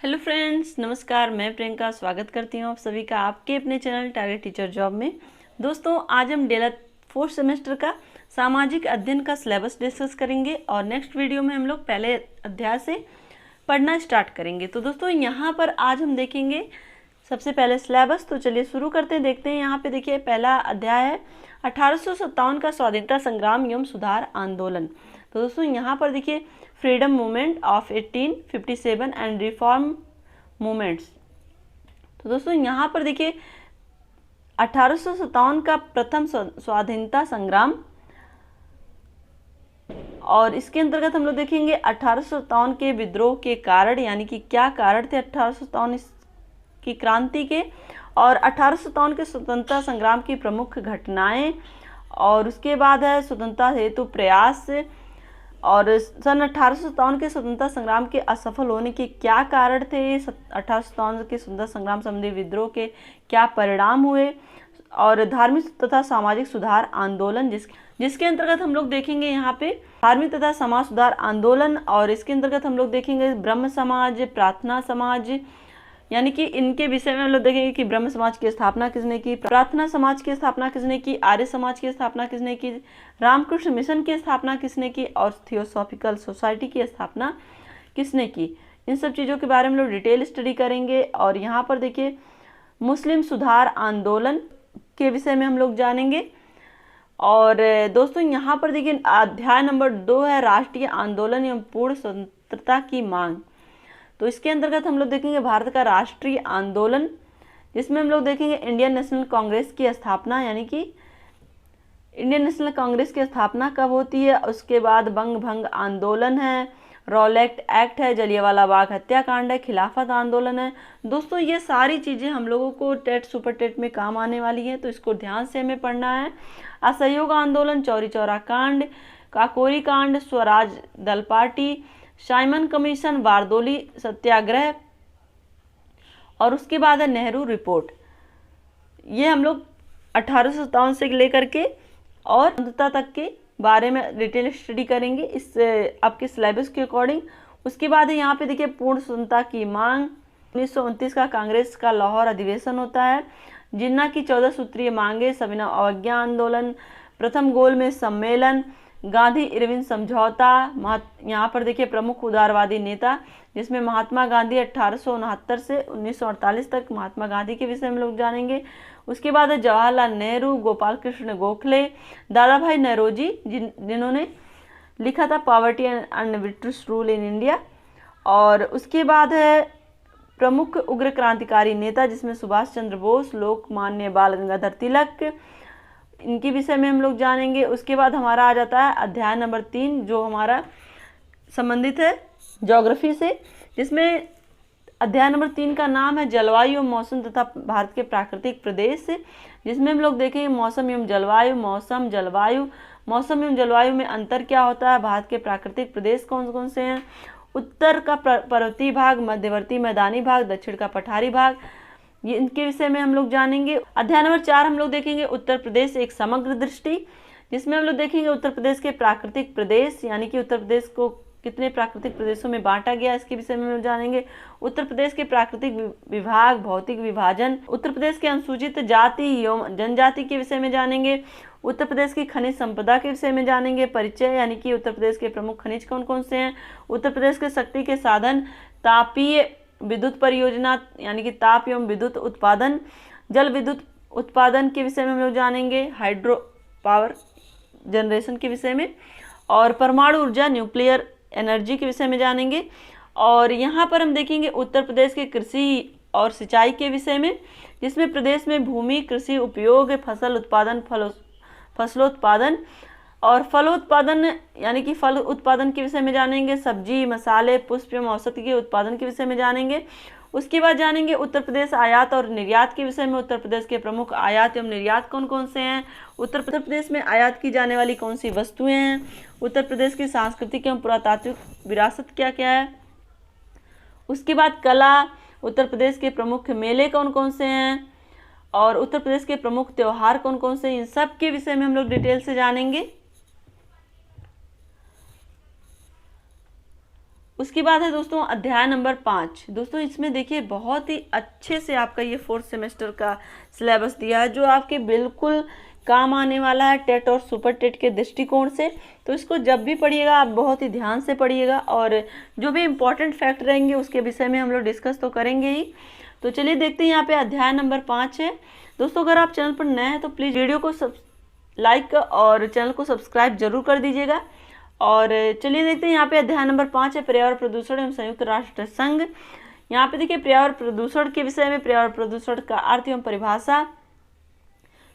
Hello friends, नमस्कार। मैं प्रियंका स्वागत करती हूँ आप सभी का आपके अपने चैनल टारगेट टीचर जॉब में। दोस्तों, आज हम डेला फोर्थ सेमेस्टर का सामाजिक अध्ययन का सिलेबस डिस्कस करेंगे और नेक्स्ट वीडियो में हम लोग पहले अध्याय से पढ़ना स्टार्ट करेंगे। तो दोस्तों, यहाँ पर आज हम देखेंगे सबसे पहले सिलेबस। तो चलिए शुरू करते हैं, देखते हैं। यहाँ पे देखिए, पहला अध्याय है 1857 का स्वाधीनता संग्राम एवं सुधार आंदोलन। तो दोस्तों, यहाँ पर देखिए, freedom movement of 1857 and reform movements. तो दोस्तों, यहाँ पर देखिए 1857 का प्रथम स्वाधीनता संग्राम, और इसके अंतर्गत हम लोग देखेंगे 1857 के विद्रोह के कारण, यानी कि क्या कारण थे 1857 की क्रांति के, और 1857 के स्वतंत्रता संग्राम की प्रमुख घटनाएं, और उसके बाद है स्वतंत्रता हेतु प्रयास, और सन 1857 के स्वतंत्रता संग्राम के असफल होने के क्या कारण थे, 1857 के स्वतंत्रता संग्राम संबंधी विद्रोह के क्या परिणाम हुए, और धार्मिक तथा सामाजिक सुधार आंदोलन, जिसके अंतर्गत हम लोग देखेंगे यहाँ पे धार्मिक तथा समाज सुधार आंदोलन, और इसके अंतर्गत हम लोग देखेंगे ब्रह्म समाज, प्रार्थना समाज, यानी कि इनके विषय में हम लोग देखेंगे कि ब्रह्म समाज की स्थापना किसने की, प्रार्थना समाज की स्थापना किसने की, आर्य समाज की स्थापना किसने की, रामकृष्ण मिशन की स्थापना किसने की, और थियोसॉफिकल सोसाइटी की स्थापना किसने की। इन सब चीज़ों के बारे में लोग डिटेल स्टडी करेंगे। और यहाँ पर देखिए, मुस्लिम सुधार आंदोलन के विषय में हम लोग जानेंगे। और दोस्तों, यहाँ पर देखिए अध्याय नंबर 2 है राष्ट्रीय आंदोलन एवं पूर्ण स्वतंत्रता की मांग। तो इसके अंतर्गत हम लोग देखेंगे भारत का राष्ट्रीय आंदोलन, जिसमें हम लोग देखेंगे इंडियन नेशनल कांग्रेस की स्थापना, यानी कि इंडियन नेशनल कांग्रेस की स्थापना कब होती है। उसके बाद बंग भंग आंदोलन है, रॉलेट एक्ट है, जलियांवाला बाग हत्याकांड है, खिलाफत आंदोलन है। दोस्तों, ये सारी चीज़ें हम लोगों को टेट सुपर टेट में काम आने वाली है, तो इसको ध्यान से हमें पढ़ना है। असहयोग आंदोलन, चौरी चौरा कांड, काकोरी कांड, स्वराज दल party, Simon commission, Bardoli Satyagraha, और उसके बाद है नेहरू रिपोर्ट। ये हम लोग 1857 से लेकर के और स्वतंत्रता तक के बारे में डिटेल स्टडी करेंगे इस आपके सिलेबस के अकॉर्डिंग। उसके बाद है यहाँ पे देखिए पूर्ण स्वतंत्रता की मांग। 1929 का कांग्रेस का लाहौर अधिवेशन होता है। जिन्ना की 14 सूत्रीय मांगे, सविनय अवज्ञा आंदोलन, प्रथम गोल में सम्मेलन, गांधी इरविन समझौता। यहाँ पर देखिए प्रमुख उदारवादी नेता, जिसमें महात्मा गांधी 1869 से 1948 तक महात्मा गांधी के विषय में लोग जानेंगे। उसके बाद है जवाहरलाल नेहरू, गोपाल कृष्ण गोखले, दादा भाई नौरोजी, जिन्होंने लिखा था poverty and un-British rule in India. और उसके बाद है प्रमुख उग्र क्रांतिकारी नेता, जिसमें सुभाष चंद्र बोस, लोकमान्य बाल गंगाधर तिलक, इनके विषय में हम लोग जानेंगे। उसके बाद हमारा आ जाता है अध्याय नंबर 3, जो हमारा संबंधित है ज्योग्राफी से, जिसमें अध्याय नंबर 3 का नाम है जलवायु एवं मौसम तथा भारत के प्राकृतिक प्रदेश, जिसमें हम लोग देखेंगे मौसम एवं जलवायु, मौसम जलवायु, मौसम एवं जलवायु में अंतर क्या होता है, भारत के प्राकृतिक प्रदेश कौन कौन से हैं, उत्तर का पर्वतीय भाग, मध्यवर्ती मैदानी भाग, दक्षिण का पठारी भाग, ये इनके विषय में हम लोग जानेंगे। अध्याय नंबर 4 हम लोग देखेंगे उत्तर प्रदेश एक समग्र दृष्टि, जिसमें हम लोग देखेंगे उत्तर प्रदेश के प्राकृतिक प्रदेश, यानी कि उत्तर प्रदेश को कितने प्राकृतिक प्रदेशों में बांटा गया, इसके विषय में हम लोग जानेंगे। उत्तर प्रदेश के प्राकृतिक विभाग, भौतिक विभाजन, उत्तर प्रदेश के अनुसूचित जाति एवं जनजाति के विषय में जानेंगे। उत्तर प्रदेश की खनिज संपदा के विषय में जानेंगे। परिचय, यानी कि उत्तर प्रदेश के प्रमुख खनिज कौन कौन से हैं। उत्तर प्रदेश के शक्ति के साधन, तापीय विद्युत परियोजना, यानी कि ताप एवं विद्युत उत्पादन, जल विद्युत उत्पादन के विषय में हम लोग जानेंगे, हाइड्रो पावर जनरेशन के विषय में, और परमाणु ऊर्जा न्यूक्लियर एनर्जी के विषय में जानेंगे। और यहाँ पर हम देखेंगे उत्तर प्रदेश के कृषि और सिंचाई के विषय में, जिसमें प्रदेश में भूमि, कृषि उपयोग, फसल उत्पादन, फसलोत्पादन और फलोत्पादन, यानी कि फल उत्पादन के विषय में जानेंगे। सब्जी, मसाले, पुष्प एवं औषधि के उत्पादन के विषय में जानेंगे। उसके बाद जानेंगे उत्तर प्रदेश आयात और निर्यात के विषय में, उत्तर प्रदेश के प्रमुख आयात एवं निर्यात कौन कौन से हैं, उत्तर प्रदेश में आयात की जाने वाली कौन सी वस्तुएं हैं, उत्तर प्रदेश की सांस्कृतिक एवं पुरातात्विक विरासत क्या क्या है। उसके बाद कला, उत्तर प्रदेश के प्रमुख मेले कौन कौन से हैं, और उत्तर प्रदेश के प्रमुख त्योहार कौन कौन से, इन सब के विषय में हम लोग डिटेल से जानेंगे। उसके बाद है दोस्तों अध्याय नंबर 5। दोस्तों इसमें देखिए बहुत ही अच्छे से आपका ये 4th सेमेस्टर का सिलेबस दिया है, जो आपके बिल्कुल काम आने वाला है टेट और सुपर टेट के दृष्टिकोण से। तो इसको जब भी पढ़िएगा आप बहुत ही ध्यान से पढ़िएगा, और जो भी इम्पोर्टेंट फैक्ट रहेंगे उसके विषय में हम लोग डिस्कस तो करेंगे ही। तो चलिए देखते हैं, यहाँ पे अध्याय नंबर 5 है। दोस्तों अगर आप चैनल पर नए हैं तो प्लीज़ वीडियो को लाइक और चैनल को सब्सक्राइब जरूर कर दीजिएगा। और चलिए देखते हैं, यहाँ पे अध्याय नंबर 5 है पर्यावरण प्रदूषण एवं संयुक्त राष्ट्र संघ। यहाँ पे देखिए पर्यावरण प्रदूषण के विषय में पर्यावरण प्रदूषण का अर्थ एवं परिभाषा।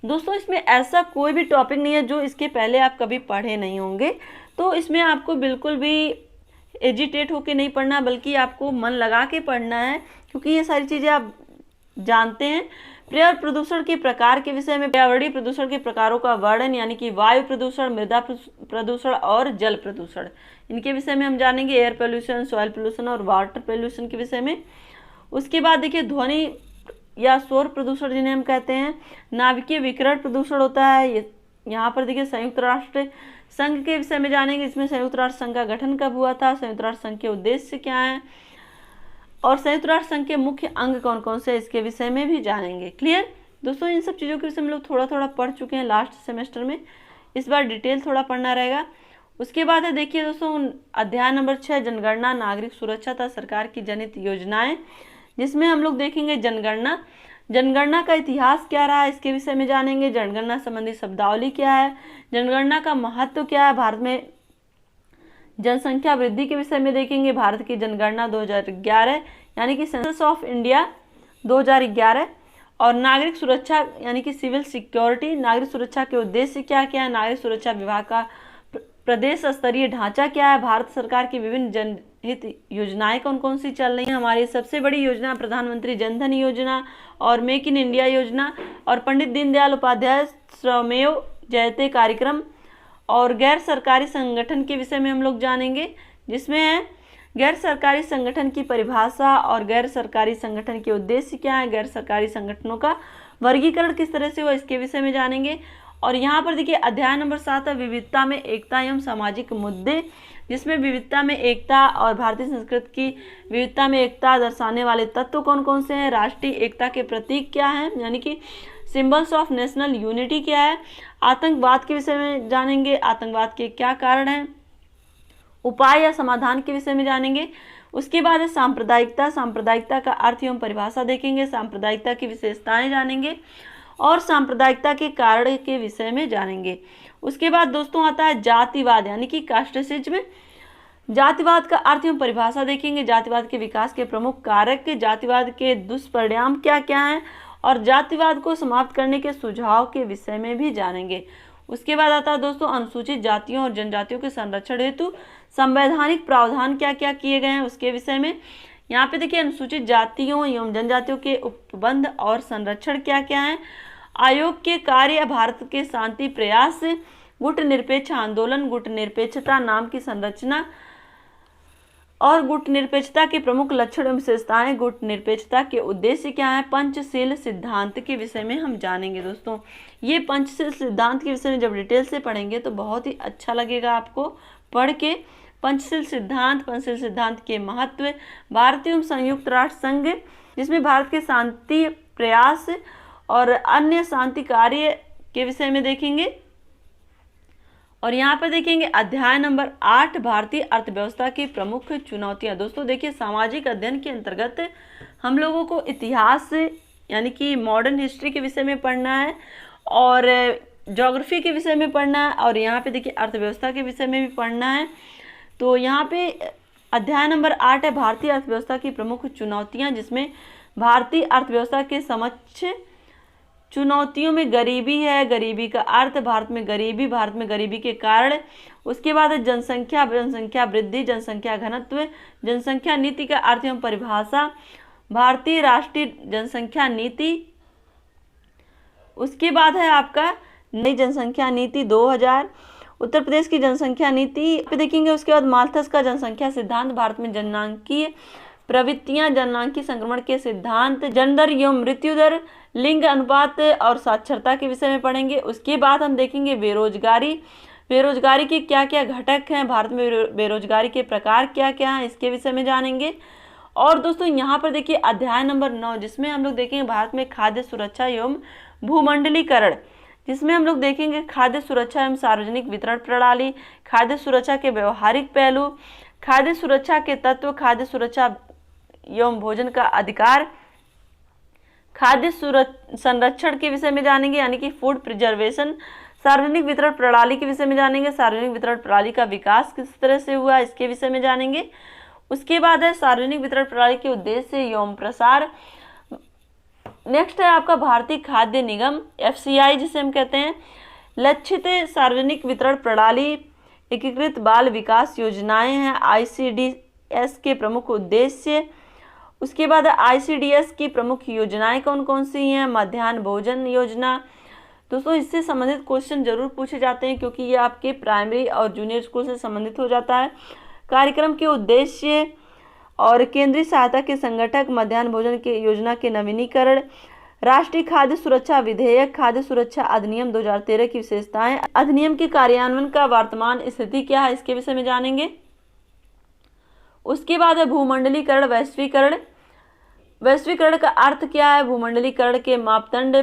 दोस्तों इसमें ऐसा कोई भी टॉपिक नहीं है जो इसके पहले आप कभी पढ़े नहीं होंगे, तो इसमें आपको बिल्कुल भी एजिटेट होके नहीं पढ़ना, बल्कि आपको मन लगा के पढ़ना है, क्योंकि ये सारी चीज़ें आप जानते हैं। पर्यावरण प्रदूषण के प्रकार के विषय में पर्यावरणीय प्रदूषण के प्रकारों का वर्णन, यानी कि वायु प्रदूषण, मृदा प्रदूषण और जल प्रदूषण, इनके विषय में हम जानेंगे। एयर पोल्यूशन, सॉइल पोल्यूशन और वाटर पोल्यूशन के विषय में। उसके बाद देखिए ध्वनि या शोर प्रदूषण जिन्हें हम कहते हैं, नाभिकीय विकिरण प्रदूषण होता है। ये यहाँ पर देखिए संयुक्त राष्ट्र संघ के विषय में जानेंगे, इसमें संयुक्त राष्ट्र संघ का गठन कब हुआ था, संयुक्त राष्ट्र संघ के उद्देश्य क्या है, और संयुक्त राष्ट्र संघ के मुख्य अंग कौन कौन से, इसके विषय में भी जानेंगे। क्लियर दोस्तों, इन सब चीज़ों के विषय में लोग थोड़ा थोड़ा पढ़ चुके हैं लास्ट सेमेस्टर में, इस बार डिटेल थोड़ा पढ़ना रहेगा। उसके बाद है देखिए दोस्तों अध्याय नंबर 6 जनगणना, नागरिक सुरक्षा तथा सरकार की जनहित योजनाएं, जिसमें हम लोग देखेंगे जनगणना, जनगणना का इतिहास क्या रहा है इसके विषय में जानेंगे। जनगणना संबंधी शब्दावली क्या है, जनगणना का महत्व क्या है, भारत में जनसंख्या वृद्धि के विषय में देखेंगे। भारत की जनगणना 2011 यानी कि सेंसस ऑफ इंडिया 2011, और नागरिक सुरक्षा यानी कि सिविल सिक्योरिटी, नागरिक सुरक्षा के उद्देश्य क्या क्या है, नागरिक सुरक्षा विभाग का प्रदेश स्तरीय ढांचा क्या है, भारत सरकार की विभिन्न जनहित योजनाएं कौन कौन सी चल रही हैं। हमारी सबसे बड़ी योजना प्रधानमंत्री जन धन योजना और मेक इन इंडिया योजना, और पंडित दीनदयाल उपाध्याय श्रमेव जयते कार्यक्रम, और गैर सरकारी संगठन के विषय में हम लोग जानेंगे, जिसमें है गैर सरकारी संगठन की परिभाषा और गैर सरकारी संगठन के उद्देश्य क्या है, गैर सरकारी संगठनों का वर्गीकरण किस तरह से हुआ, इसके विषय में जानेंगे। और यहाँ पर देखिए अध्याय नंबर 7 है विविधता में एकता एवं सामाजिक मुद्दे, जिसमें विविधता में एकता और भारतीय संस्कृति की विविधता में एकता दर्शाने वाले तत्व कौन कौन से हैं, राष्ट्रीय एकता के प्रतीक क्या हैं, यानी कि सिंबल्स ऑफ नेशनल यूनिटी क्या है, आतंकवाद के विषय में जानेंगे, आतंकवाद के क्या कारण हैं, उपाय या समाधान के विषय में जानेंगे। उसके बाद है सांप्रदायिकता, सांप्रदायिकता का अर्थ एवं परिभाषा देखेंगे, सांप्रदायिकता की विशेषताएं जानेंगे और सांप्रदायिकता के कारण के विषय में जानेंगे। उसके बाद दोस्तों आता है जातिवाद यानी कि कास्टिसिज्म, जातिवाद का अर्थ एवं परिभाषा देखेंगे, जातिवाद के विकास के प्रमुख कारक, जातिवाद के दुष्परिणाम क्या क्या हैं, और जातिवाद को समाप्त करने के सुझाव के विषय में भी जानेंगे। उसके बाद आता है दोस्तों अनुसूचित जातियों और जनजातियों के संरक्षण हेतु संवैधानिक प्रावधान क्या क्या किए गए हैं उसके विषय में। यहाँ पे देखिए अनुसूचित जातियों एवं जनजातियों के उपबंध और संरक्षण क्या क्या है, आयोग के कार्य, भारत के शांति प्रयास, गुट निरपेक्ष आंदोलन, गुट निरपेक्षता नाम की संरचना और गुट निरपेक्षता के प्रमुख लक्षण एवं विशेषताएं, गुट निरपेक्षता के उद्देश्य क्या है, पंचशील सिद्धांत के विषय में हम जानेंगे। दोस्तों ये पंचशील सिद्धांत के विषय में जब डिटेल से पढ़ेंगे तो बहुत ही अच्छा लगेगा आपको पढ़ के। पंचशील सिद्धांत के महत्व, भारतीय एवं संयुक्त राष्ट्र संघ, जिसमें भारत के शांति प्रयास और अन्य शांति कार्य के विषय में देखेंगे। और यहाँ पर देखेंगे अध्याय नंबर 8 भारतीय अर्थव्यवस्था की प्रमुख चुनौतियाँ। दोस्तों देखिए सामाजिक अध्ययन के अंतर्गत हम लोगों को इतिहास यानी कि मॉडर्न हिस्ट्री के विषय में पढ़ना है और ज्योग्राफी के विषय में पढ़ना है, और यहाँ पे देखिए अर्थव्यवस्था के विषय में भी पढ़ना है। तो यहाँ पे अध्याय नंबर 8 है भारतीय अर्थव्यवस्था की प्रमुख चुनौतियाँ, जिसमें भारतीय अर्थव्यवस्था के समक्ष चुनौतियों में गरीबी है, गरीबी का अर्थ, भारत में गरीबी के कारण। उसके बाद है जनसंख्या वृद्धि, जनसंख्या घनत्व, जनसंख्या नीति का अर्थ एवं परिभाषा, भारतीय राष्ट्रीय जनसंख्या नीति। उसके बाद है आपका नई जनसंख्या नीति 2000, उत्तर प्रदेश की जनसंख्या नीति पे देखेंगे। उसके बाद माल्थस का जनसंख्या सिद्धांत, भारत में जननांकीय प्रवृत्तियां, जननांकीय संक्रमण के सिद्धांत, जन्म दर एवं मृत्यु दर, लिंग अनुपात और साक्षरता के विषय में पढ़ेंगे। उसके बाद हम देखेंगे बेरोजगारी, बेरोजगारी के क्या क्या घटक हैं, भारत में बेरोजगारी के प्रकार क्या क्या हैं, इसके विषय में जानेंगे। और दोस्तों यहाँ पर देखिए अध्याय नंबर 9, जिसमें हम लोग देखेंगे भारत में खाद्य सुरक्षा एवं भूमंडलीकरण, जिसमें हम लोग देखेंगे खाद्य सुरक्षा एवं सार्वजनिक वितरण प्रणाली, खाद्य सुरक्षा के व्यवहारिक पहलू, खाद्य सुरक्षा के तत्व, खाद्य सुरक्षा एवं भोजन का अधिकार, खाद्य संरक्षण के विषय में जानेंगे यानी कि फूड प्रिजर्वेशन, सार्वजनिक वितरण प्रणाली के विषय में जानेंगे, सार्वजनिक वितरण प्रणाली का विकास किस तरह से हुआ इसके विषय में जानेंगे। उसके बाद है सार्वजनिक वितरण प्रणाली के उद्देश्य एवं प्रसार। नेक्स्ट है आपका भारतीय खाद्य निगम FCI जिसे हम कहते हैं, लक्षित सार्वजनिक वितरण प्रणाली, एकीकृत बाल विकास योजनाएं हैं, ICDS के प्रमुख उद्देश्य। उसके बाद ICDS की प्रमुख योजनाएं कौन कौन सी हैं, मध्याह्न भोजन योजना। दोस्तों इससे संबंधित क्वेश्चन जरूर पूछे जाते हैं क्योंकि ये आपके प्राइमरी और जूनियर स्कूल से संबंधित हो जाता है। कार्यक्रम के उद्देश्य और केंद्रीय सहायता के संगठक, मध्याह्न भोजन के योजना के नवीनीकरण, राष्ट्रीय खाद्य सुरक्षा विधेयक, खाद्य सुरक्षा अधिनियम 2013 की विशेषताएं, अधिनियम के कार्यान्वयन का वर्तमान स्थिति क्या है इसके विषय में जानेंगे। उसके बाद है भूमंडलीकरण, वैश्वीकरण। वैश्वीकरण का अर्थ क्या है, भूमंडलीकरण के मापदंड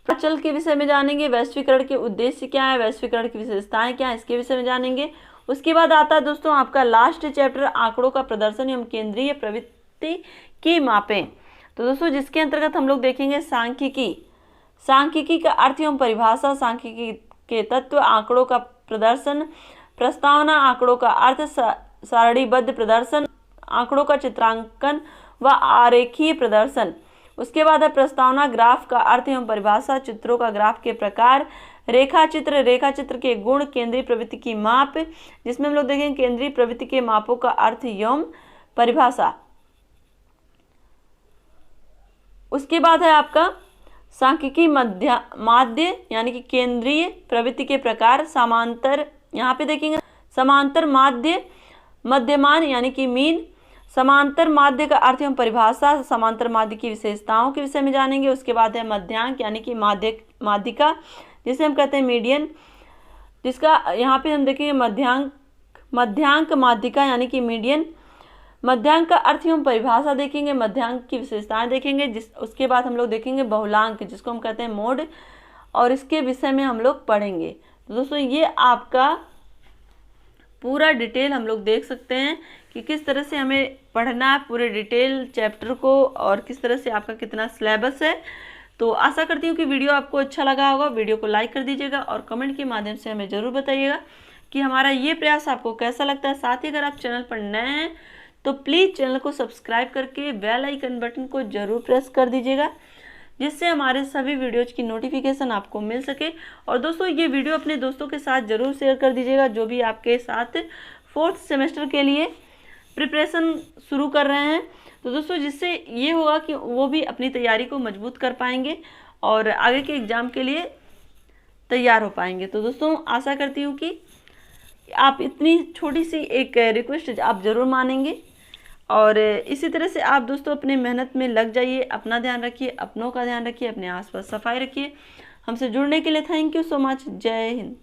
प्रचल के विषय में जानेंगे, वैश्वीकरण के उद्देश्य क्या है, वैश्वीकरण की विशेषताएं क्या है इसके विषय में जानेंगे। उसके बाद आता है दोस्तों आपका लास्ट चैप्टर, आंकड़ों का प्रदर्शन एवं केंद्रीय प्रवृत्ति की मापें। तो दोस्तों जिसके अंतर्गत हम लोग देखेंगे सांख्यिकी, सांख्यिकी का अर्थ एवं परिभाषा, सांख्यिकी के तत्व, आंकड़ों का प्रदर्शन, प्रस्तावना, आंकड़ों का अर्थ, सारणीबद्ध प्रदर्शन, आंकड़ों का चित्रांकन व आरेखीय प्रदर्शन। उसके बाद है प्रस्तावना, ग्राफ का अर्थ एवं परिभाषा, चित्रों का ग्राफ के प्रकार, रेखाचित्र, रेखाचित्र के गुण, केंद्रीय प्रवृत्ति की माप, जिसमें हम लोग देखेंगे केंद्रीय प्रवृत्ति के मापों का अर्थ एवं परिभाषा। उसके बाद है आपका सांख्यिकी माध्य यानी कि केंद्रीय प्रवृत्ति के प्रकार, समांतर, यहाँ पे देखेंगे समांतर माध्य, मध्यमान यानी कि मीन, समांतर माध्य का अर्थ एवं परिभाषा, समांतर माध्य की विशेषताओं के विषय में जानेंगे। उसके बाद है मध्यांक यानी कि माध्यिका जिसे हम कहते हैं मीडियन, जिसका यहाँ पे हम देखेंगे मध्यांक माध्यिका यानी कि मीडियन, मध्यांक का अर्थ एवं परिभाषा देखेंगे, मध्यांक की विशेषताएं देखेंगे। उसके बाद हम लोग देखेंगे बहुलांक जिसको हम कहते हैं मोड, और इसके विषय में हम लोग पढ़ेंगे। तो दोस्तों ये आपका पूरा डिटेल हम लोग देख सकते हैं कि किस तरह से हमें पढ़ना है पूरे डिटेल चैप्टर को और किस तरह से आपका कितना सिलेबस है। तो आशा करती हूँ कि वीडियो आपको अच्छा लगा होगा। वीडियो को लाइक कर दीजिएगा और कमेंट के माध्यम से हमें ज़रूर बताइएगा कि हमारा ये प्रयास आपको कैसा लगता है। साथ ही अगर आप चैनल पर नए हैं तो प्लीज़ चैनल को सब्सक्राइब करके बेल आइकन बटन को ज़रूर प्रेस कर दीजिएगा, जिससे हमारे सभी वीडियोज़ की नोटिफिकेशन आपको मिल सके। और दोस्तों ये वीडियो अपने दोस्तों के साथ ज़रूर शेयर कर दीजिएगा जो भी आपके साथ 4th सेमेस्टर के लिए प्रिपरेशन शुरू कर रहे हैं। तो दोस्तों जिससे ये होगा कि वो भी अपनी तैयारी को मजबूत कर पाएंगे और आगे के एग्ज़ाम के लिए तैयार हो पाएंगे। तो दोस्तों आशा करती हूँ कि आप इतनी छोटी सी एक रिक्वेस्ट आप ज़रूर मानेंगे और इसी तरह से आप दोस्तों अपने मेहनत में लग जाइए। अपना ध्यान रखिए, अपनों का ध्यान रखिए, अपने आसपास सफाई रखिए। हमसे जुड़ने के लिए थैंक यू सो मच। जय हिंद।